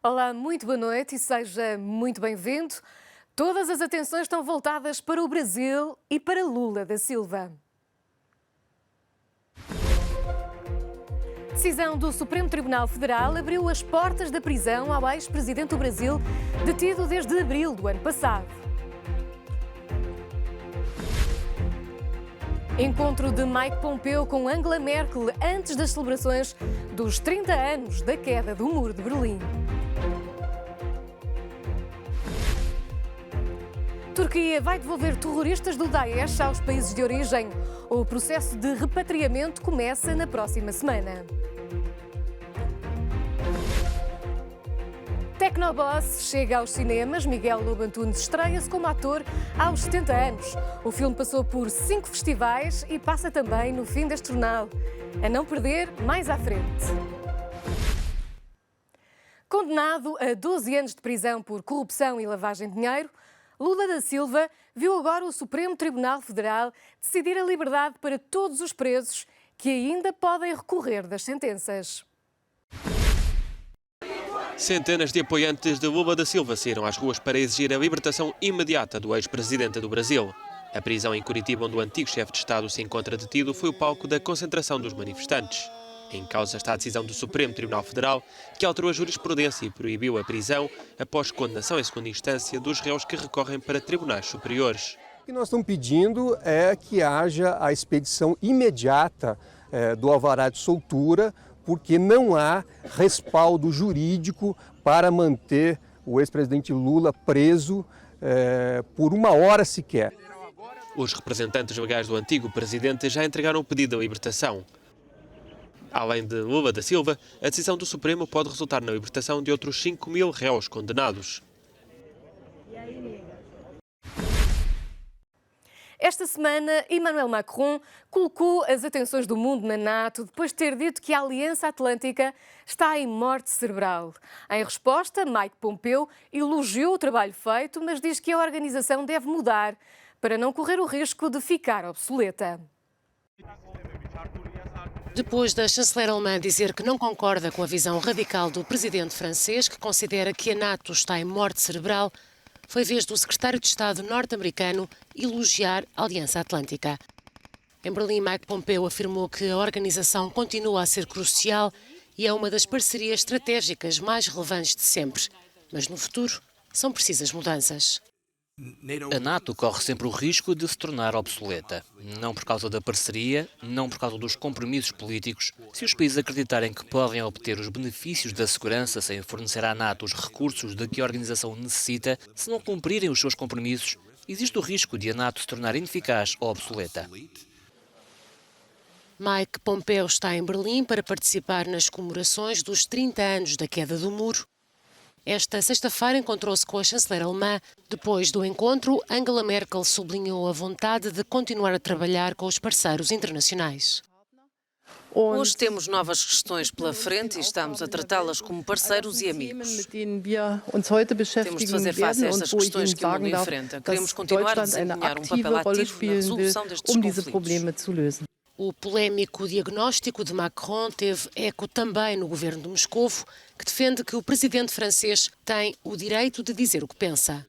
Olá, muito boa noite e seja muito bem-vindo. Todas as atenções estão voltadas para o Brasil e para Lula da Silva. Decisão do Supremo Tribunal Federal abriu as portas da prisão ao ex-presidente do Brasil, detido desde abril do ano passado. Encontro de Mike Pompeo com Angela Merkel antes das celebrações dos 30 anos da queda do Muro de Berlim. Turquia vai devolver terroristas do Daesh aos países de origem. O processo de repatriamento começa na próxima semana. Tecnoboss chega aos cinemas. Miguel Lobo Antunes estreia-se como ator aos 70 anos. O filme passou por 5 festivais e passa também no fim deste jornal. A não perder mais à frente. Condenado a 12 anos de prisão por corrupção e lavagem de dinheiro, Lula da Silva viu agora o Supremo Tribunal Federal decidir a liberdade para todos os presos que ainda podem recorrer das sentenças. Centenas de apoiantes de Lula da Silva saíram às ruas para exigir a libertação imediata do ex-presidente do Brasil. A prisão em Curitiba, onde o antigo chefe de Estado se encontra detido, foi o palco da concentração dos manifestantes. Em causa está a decisão do Supremo Tribunal Federal, que alterou a jurisprudência e proibiu a prisão após condenação em segunda instância dos réus que recorrem para tribunais superiores. O que nós estamos pedindo é que haja a expedição imediata do alvará de soltura, porque não há respaldo jurídico para manter o ex-presidente Lula preso por uma hora sequer. Os representantes legais do antigo presidente já entregaram o pedido de libertação. Além de Lula da Silva, a decisão do Supremo pode resultar na libertação de outros 5.000 réus condenados. Esta semana, Emmanuel Macron colocou as atenções do mundo na NATO depois de ter dito que a Aliança Atlântica está em morte cerebral. Em resposta, Mike Pompeo elogiou o trabalho feito, mas diz que a organização deve mudar para não correr o risco de ficar obsoleta. Depois da chanceler alemã dizer que não concorda com a visão radical do presidente francês, que considera que a NATO está em morte cerebral, foi vez do secretário de Estado norte-americano elogiar a Aliança Atlântica. Em Berlim, Mike Pompeo afirmou que a organização continua a ser crucial e é uma das parcerias estratégicas mais relevantes de sempre. Mas no futuro são precisas mudanças. A NATO corre sempre o risco de se tornar obsoleta. Não por causa da parceria, não por causa dos compromissos políticos. Se os países acreditarem que podem obter os benefícios da segurança sem fornecer à NATO os recursos de que a organização necessita, se não cumprirem os seus compromissos, existe o risco de a NATO se tornar ineficaz ou obsoleta. Mike Pompeo está em Berlim para participar nas comemorações dos 30 anos da queda do muro. Esta sexta-feira encontrou-se com a chanceler alemã. Depois do encontro, Angela Merkel sublinhou a vontade de continuar a trabalhar com os parceiros internacionais. Hoje temos novas questões pela frente e estamos a tratá-las como parceiros e amigos. Temos de fazer face a estas questões que o mundo enfrenta. Queremos continuar a desempenhar um papel ativo na resolução destes conflitos. O polémico diagnóstico de Macron teve eco também no governo de Moscovo, que defende que o presidente francês tem o direito de dizer o que pensa.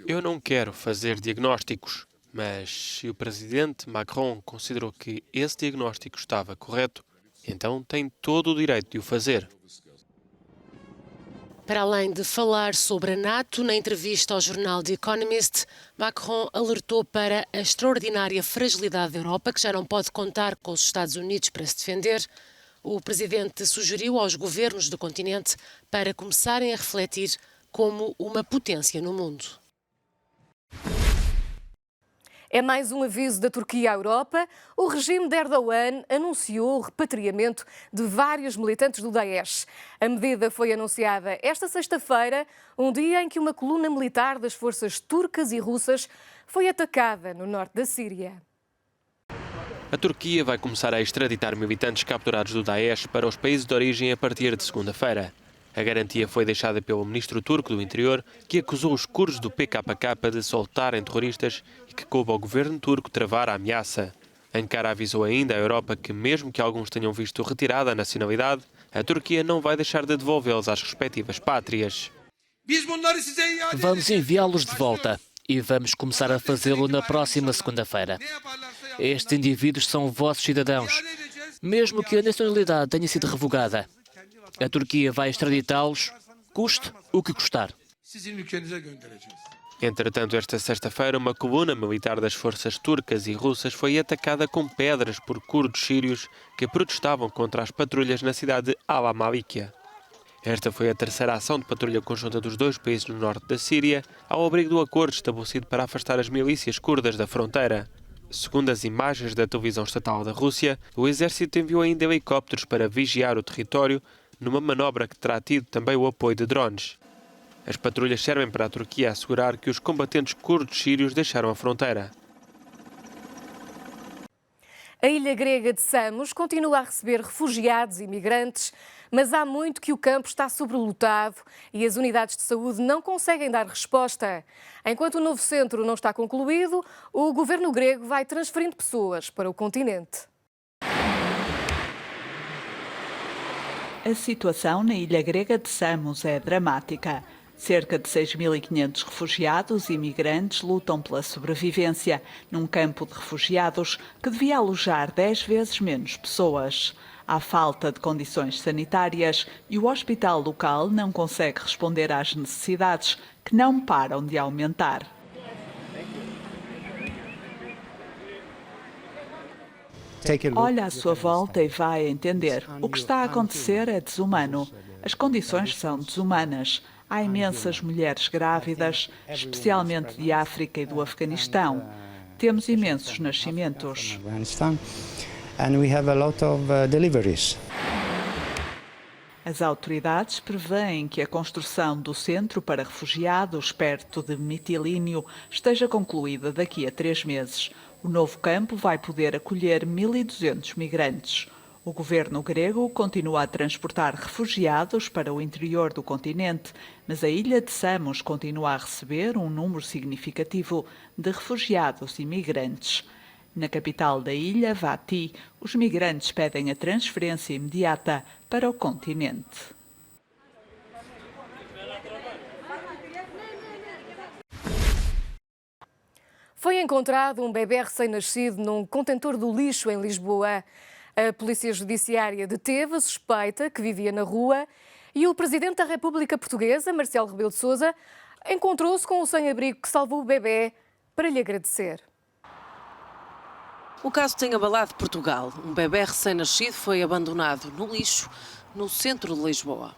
Eu não quero fazer diagnósticos, mas se o presidente Macron considerou que esse diagnóstico estava correto, então tem todo o direito de o fazer. Para além de falar sobre a NATO, na entrevista ao jornal The Economist, Macron alertou para a extraordinária fragilidade da Europa, que já não pode contar com os Estados Unidos para se defender. O presidente sugeriu aos governos do continente para começarem a refletir como uma potência no mundo. É mais um aviso da Turquia à Europa. O regime de Erdogan anunciou o repatriamento de vários militantes do Daesh. A medida foi anunciada esta sexta-feira, um dia em que uma coluna militar das forças turcas e russas foi atacada no norte da Síria. A Turquia vai começar a extraditar militantes capturados do Daesh para os países de origem a partir de segunda-feira. A garantia foi deixada pelo ministro turco do Interior, que acusou os curdos do PKK de soltarem terroristas e que coube ao governo turco travar a ameaça. Ankara avisou ainda à Europa que, mesmo que alguns tenham visto retirada a nacionalidade, a Turquia não vai deixar de devolvê-los às respectivas pátrias. Vamos enviá-los de volta e vamos começar a fazê-lo na próxima segunda-feira. Estes indivíduos são vossos cidadãos, mesmo que a nacionalidade tenha sido revogada. A Turquia vai extraditá-los, custe o que custar. Entretanto, esta sexta-feira, uma coluna militar das forças turcas e russas foi atacada com pedras por curdos sírios que protestavam contra as patrulhas na cidade de Al-Malikia. Esta foi a terceira ação de patrulha conjunta dos dois países no norte da Síria, ao abrigo do acordo estabelecido para afastar as milícias curdas da fronteira. Segundo as imagens da televisão estatal da Rússia, o exército enviou ainda helicópteros para vigiar o território, numa manobra que terá tido também o apoio de drones. As patrulhas servem para a Turquia assegurar que os combatentes curdos sírios deixaram a fronteira. A ilha grega de Samos continua a receber refugiados e imigrantes, mas há muito que o campo está sobrelotado e as unidades de saúde não conseguem dar resposta. Enquanto o novo centro não está concluído, o governo grego vai transferindo pessoas para o continente. A situação na ilha grega de Samos é dramática. Cerca de 6.500 refugiados e imigrantes lutam pela sobrevivência num campo de refugiados que devia alojar 10 vezes menos pessoas. Há falta de condições sanitárias e o hospital local não consegue responder às necessidades, que não param de aumentar. Olha à sua volta e vai entender. O que está a acontecer é desumano. As condições são desumanas. Há imensas mulheres grávidas, especialmente de África e do Afeganistão. Temos imensos nascimentos. As autoridades prevêem que a construção do centro para refugiados perto de Mitilínio esteja concluída daqui a 3 meses. O novo campo vai poder acolher 1.200 migrantes. O governo grego continua a transportar refugiados para o interior do continente, mas a ilha de Samos continua a receber um número significativo de refugiados e migrantes. Na capital da ilha, Vati, os migrantes pedem a transferência imediata para o continente. Foi encontrado um bebê recém-nascido num contentor do lixo em Lisboa. A Polícia Judiciária deteve a suspeita que vivia na rua e o Presidente da República Portuguesa, Marcelo Rebelo de Sousa, encontrou-se com o sem-abrigo que salvou o bebê para lhe agradecer. O caso tem abalado Portugal. Um bebê recém-nascido foi abandonado no lixo, no centro de Lisboa.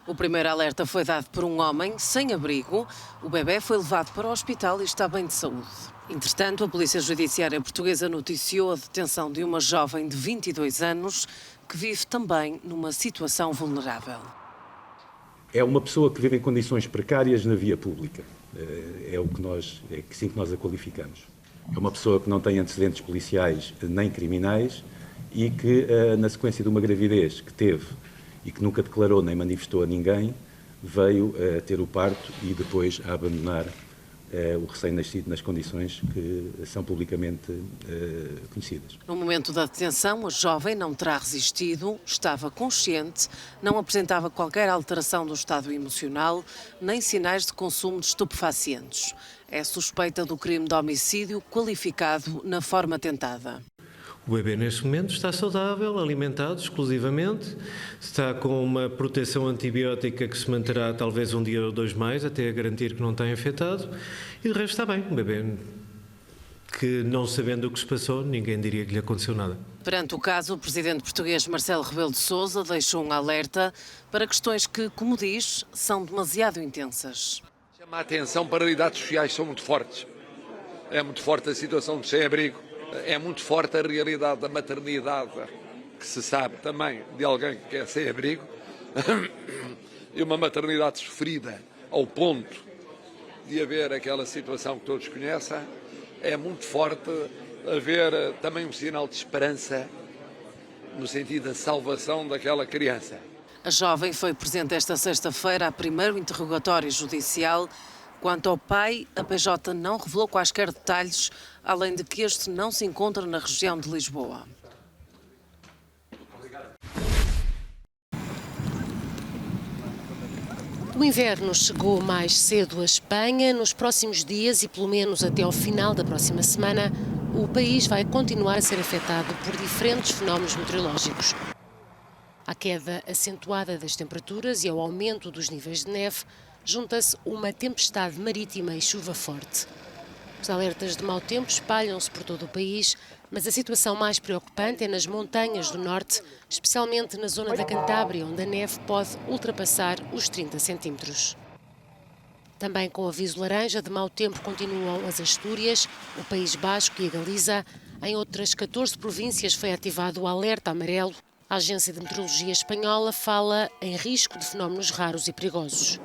O primeiro alerta foi dado por um homem sem abrigo. O bebê foi levado para o hospital e está bem de saúde. Entretanto, a Polícia Judiciária Portuguesa noticiou a detenção de uma jovem de 22 anos que vive também numa situação vulnerável. É uma pessoa que vive em condições precárias na via pública. É assim que nós a qualificamos. É uma pessoa que não tem antecedentes policiais nem criminais e que, na sequência de uma gravidez que teve e que nunca declarou nem manifestou a ninguém, veio a ter o parto e depois a abandonar o recém-nascido nas condições que são publicamente conhecidas. No momento da detenção, a jovem não terá resistido, estava consciente, não apresentava qualquer alteração do estado emocional, nem sinais de consumo de estupefacientes. É suspeita do crime de homicídio qualificado na forma tentada. O bebê, neste momento, está saudável, alimentado exclusivamente, está com uma proteção antibiótica que se manterá talvez um dia ou 2 mais, até a garantir que não está infectado, e de resto está bem. Um bebê que, não sabendo o que se passou, ninguém diria que lhe aconteceu nada. Perante o caso, o presidente português Marcelo Rebelo de Sousa deixou um alerta para questões que, como diz, são demasiado intensas. Chama a atenção para realidades sociais que são muito fortes. É muito forte a situação de sem-abrigo. É muito forte a realidade da maternidade, que se sabe também de alguém que é sem abrigo, e uma maternidade sofrida ao ponto de haver aquela situação que todos conhecem. É muito forte haver também um sinal de esperança no sentido da salvação daquela criança. A jovem foi presente esta sexta-feira a primeiro interrogatório judicial. Quanto ao pai, a PJ não revelou quaisquer detalhes, além de que este não se encontra na região de Lisboa. O inverno chegou mais cedo à Espanha. Nos próximos dias e pelo menos até ao final da próxima semana, o país vai continuar a ser afetado por diferentes fenómenos meteorológicos. À queda acentuada das temperaturas e ao aumento dos níveis de neve, junta-se uma tempestade marítima e chuva forte. Os alertas de mau tempo espalham-se por todo o país, mas a situação mais preocupante é nas montanhas do norte, especialmente na zona da Cantábria, onde a neve pode ultrapassar os 30 centímetros. Também com aviso laranja de mau tempo continuam as Astúrias, o País Basco e a Galiza. Em outras 14 províncias foi ativado o alerta amarelo. A Agência de Meteorologia Espanhola fala em risco de fenómenos raros e perigosos.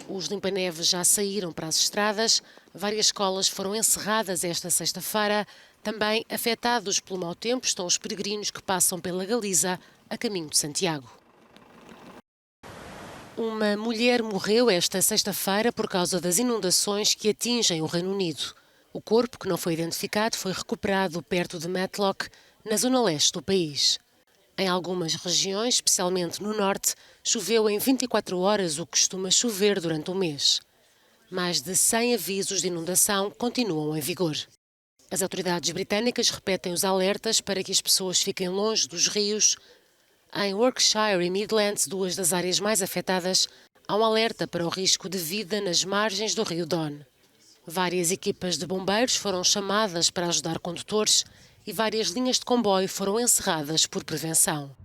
Os limpa-neves já saíram para as estradas. Várias escolas foram encerradas esta sexta-feira. Também afetados pelo mau tempo estão os peregrinos que passam pela Galiza a caminho de Santiago. Uma mulher morreu esta sexta-feira por causa das inundações que atingem o Reino Unido. O corpo, que não foi identificado, foi recuperado perto de Matlock, na zona leste do país. Em algumas regiões, especialmente no norte, choveu em 24 horas o que costuma chover durante um mês. Mais de 100 avisos de inundação continuam em vigor. As autoridades britânicas repetem os alertas para que as pessoas fiquem longe dos rios. Em Yorkshire e Midlands, duas das áreas mais afetadas, há um alerta para o risco de vida nas margens do rio Don. Várias equipas de bombeiros foram chamadas para ajudar condutores e várias linhas de comboio foram encerradas por prevenção.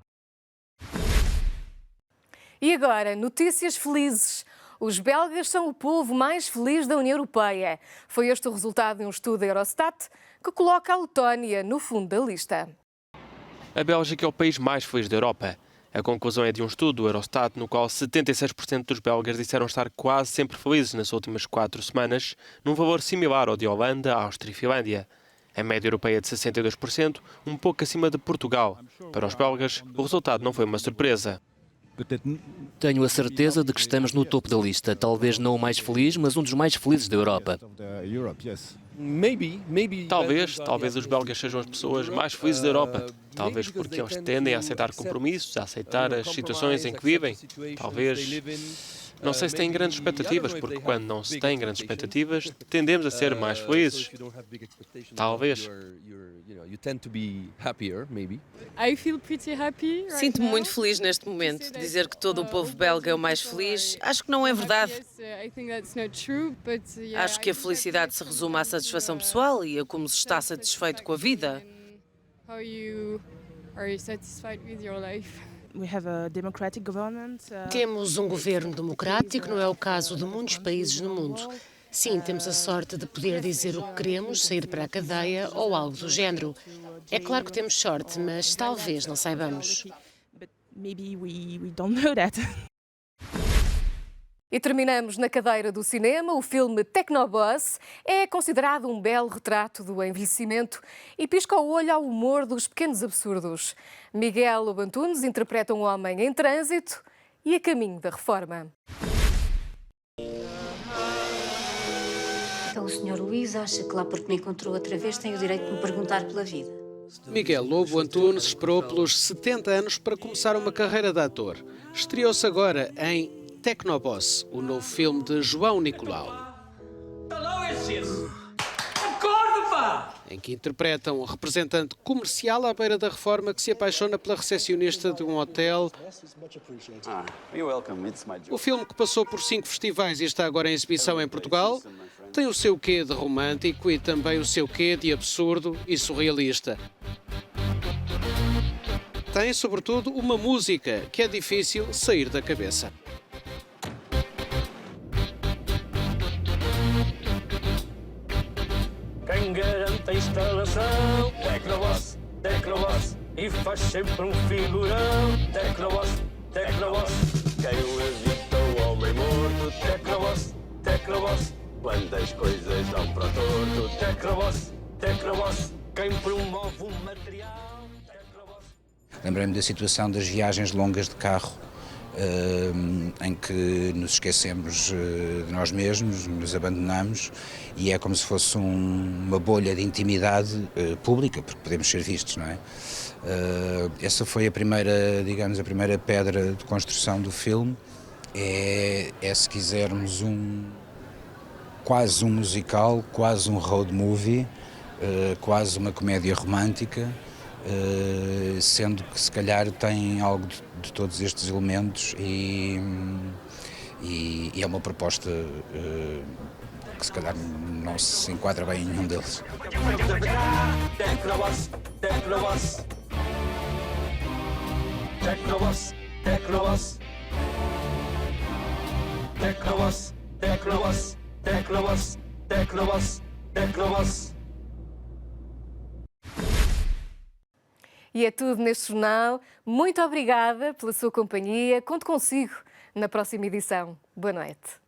E agora, notícias felizes. Os belgas são o povo mais feliz da União Europeia. Foi este o resultado de um estudo da Eurostat que coloca a Letónia no fundo da lista. A Bélgica é o país mais feliz da Europa. A conclusão é de um estudo do Eurostat no qual 76% dos belgas disseram estar quase sempre felizes nas últimas 4 semanas, num valor similar ao de Holanda, Áustria e Finlândia. A média europeia é de 62%, um pouco acima de Portugal. Para os belgas, o resultado não foi uma surpresa. Tenho a certeza de que estamos no topo da lista. Talvez não o mais feliz, mas um dos mais felizes da Europa. Talvez os belgas sejam as pessoas mais felizes da Europa. Talvez porque eles tendem a aceitar compromissos, a aceitar as situações em que vivem. Talvez... Não sei se têm grandes expectativas, porque quando não se tem grandes expectativas, tendemos a ser mais felizes. Talvez. Sinto-me muito feliz neste momento. Dizer que todo o povo belga é o mais feliz, acho que não é verdade. Acho que a felicidade se resume à satisfação pessoal e a como se está satisfeito com a vida. Temos um governo democrático, não é o caso de muitos países no mundo. Sim, temos a sorte de poder dizer o que queremos, sair para a cadeia ou algo do género. É claro que temos sorte, mas talvez não saibamos. E terminamos na cadeira do cinema. O filme Technoboss é considerado um belo retrato do envelhecimento e pisca o olho ao humor dos pequenos absurdos. Miguel Lobo Antunes interpreta um homem em trânsito e a caminho da reforma. Então o Sr. Luís acha que lá porque me encontrou outra vez tem o direito de me perguntar pela vida. Miguel Lobo Antunes esperou pelos 70 anos para começar uma carreira de ator. Estreou-se agora em Technoboss, o novo filme de João Nicolau, em que interpreta um representante comercial à beira da reforma que se apaixona pela recepcionista de um hotel. O filme, que passou por 5 festivais e está agora em exibição em Portugal, tem o seu quê de romântico e também o seu quê de absurdo e surrealista. Tem, sobretudo, uma música que é difícil sair da cabeça. Quem garante a instalação? Technoboss, Technoboss, e faz sempre um figurão. Technoboss, Technoboss, quem o evita o homem morto? Technoboss, Technoboss, quando as coisas dão para o torto. Technoboss, Technoboss, quem promove um material? Lembrei-me da situação das viagens longas de carro, em que nos esquecemos de nós mesmos, nos abandonamos e é como se fosse uma bolha de intimidade pública, porque podemos ser vistos, não é? Essa foi a primeira, digamos, a primeira pedra de construção do filme se quisermos, quase um musical, quase um road movie, quase uma comédia romântica, sendo que se calhar tem algo de todos estes elementos e é uma proposta que se calhar não se enquadra bem em nenhum deles. E é tudo neste jornal. Muito obrigada pela sua companhia. Conto consigo na próxima edição. Boa noite.